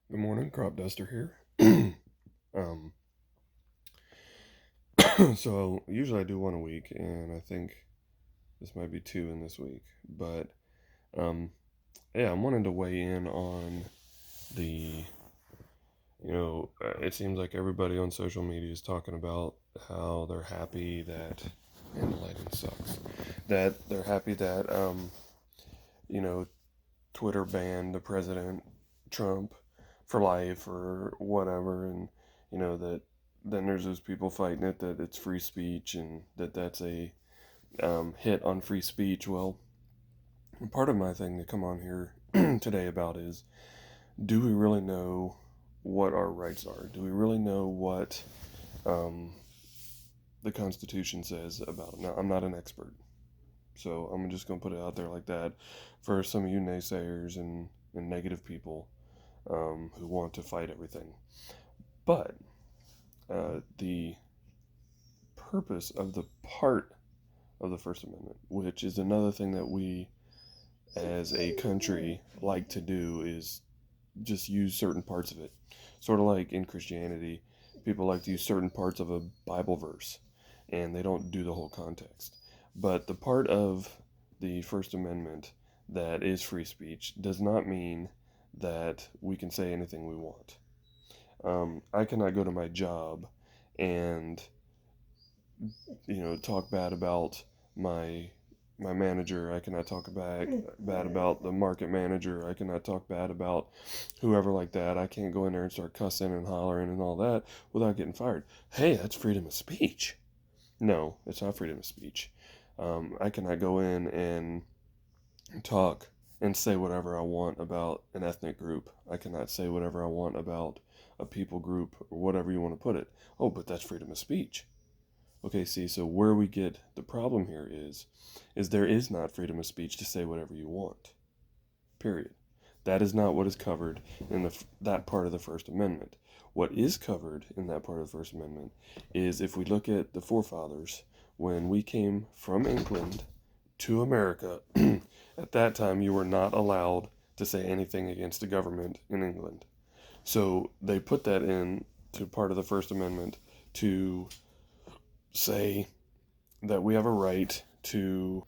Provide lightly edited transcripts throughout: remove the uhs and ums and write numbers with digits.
Good morning, Crop Duster here. um, so usually I do one a week, and I think this might be two in this week. But um, yeah, I'm wanting to weigh in on the, it seems like everybody on social media is talking about how they're happy that, and the lighting sucks, that they're happy that, you know, Twitter banned the president, Trump, for life or whatever, and that then there's those people fighting it that it's free speech and that's a hit on free speech. Well, part of my thing to come on here today about is, do we really know what our rights are? Do we really know what um, the Constitution says about it? Now, I'm not an expert, so I'm just going to put it out there like that for some of you naysayers and negative people who want to fight everything. But the purpose of the part of the First Amendment, which is another thing that we as a country like to do, is just use certain parts of it. Sort of like in Christianity, people like to use certain parts of a Bible verse and they don't do the whole context. But the part of the First Amendment that is free speech does not mean that we can say anything we want. I cannot go to my job and talk bad about my my manager. I cannot talk bad about the market manager. I cannot talk bad about whoever like that. I can't go in there and start cussing and hollering and all that without getting fired. Hey, that's freedom of speech. No, it's not freedom of speech. I cannot go in and talk and say whatever I want about an ethnic group. I cannot say whatever I want about a people group or whatever you want to put it. Oh, but that's freedom of speech. Okay, see, so where we get the problem here is there is not freedom of speech to say whatever you want. Period. That is not what is covered in that part of the First Amendment. What is covered in that part of the First Amendment is, if we look at the forefathers, when we came from England to America, at that time you were not allowed to say anything against the government in England. So they put that in to part of the First Amendment to say that we have a right to,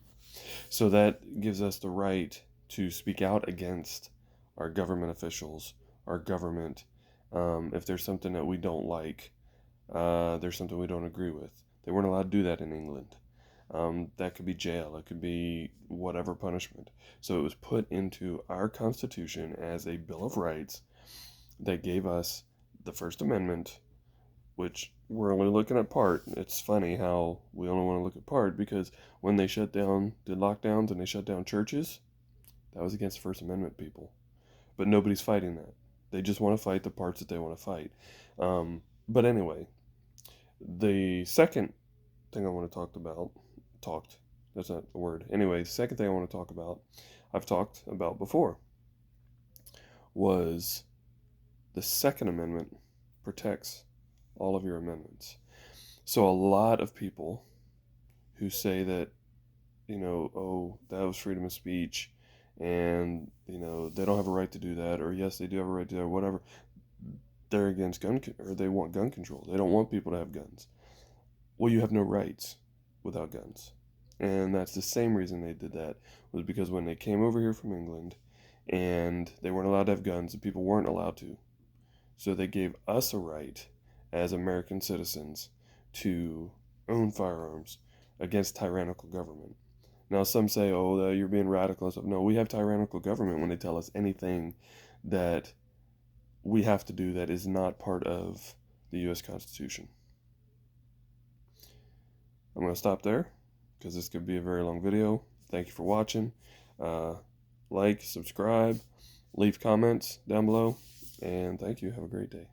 so that gives us the right to speak out against our government officials, our government, if there's something that we don't like, there's something we don't agree with. They weren't allowed to do that in England. That could be jail, it could be whatever punishment. So it was put into our Constitution as a Bill of Rights that gave us the First Amendment, which we're only looking at part. It's funny how we only want to look at part, because when they shut down, did lockdowns and they shut down churches, that was against the First Amendment, people. But nobody's fighting that. They just want to fight the parts that they want to fight. But anyway, the second thing I want to that's not the word. Anyway, the second thing I want to talk about, I've talked about before, was the Second Amendment protects all of your amendments. So a lot of people who say that, oh, that was freedom of speech, and, they don't have a right to do that, or yes, they do have a right to do that, or whatever, they're against or they want gun control. They don't want people to have guns. Well, you have no rights without guns. And that's the same reason they did that, was because when they came over here from England and they weren't allowed to have guns, the people weren't allowed to. So they gave us a right as American citizens to own firearms against tyrannical government. Now, some say, oh, you're being radical and stuff. No, we have tyrannical government when they tell us anything that we have to do that is not part of the U.S. Constitution. I'm going to stop there because this could be a very long video. Thank you for watching. Like, subscribe, leave comments down below, and thank you. Have a great day.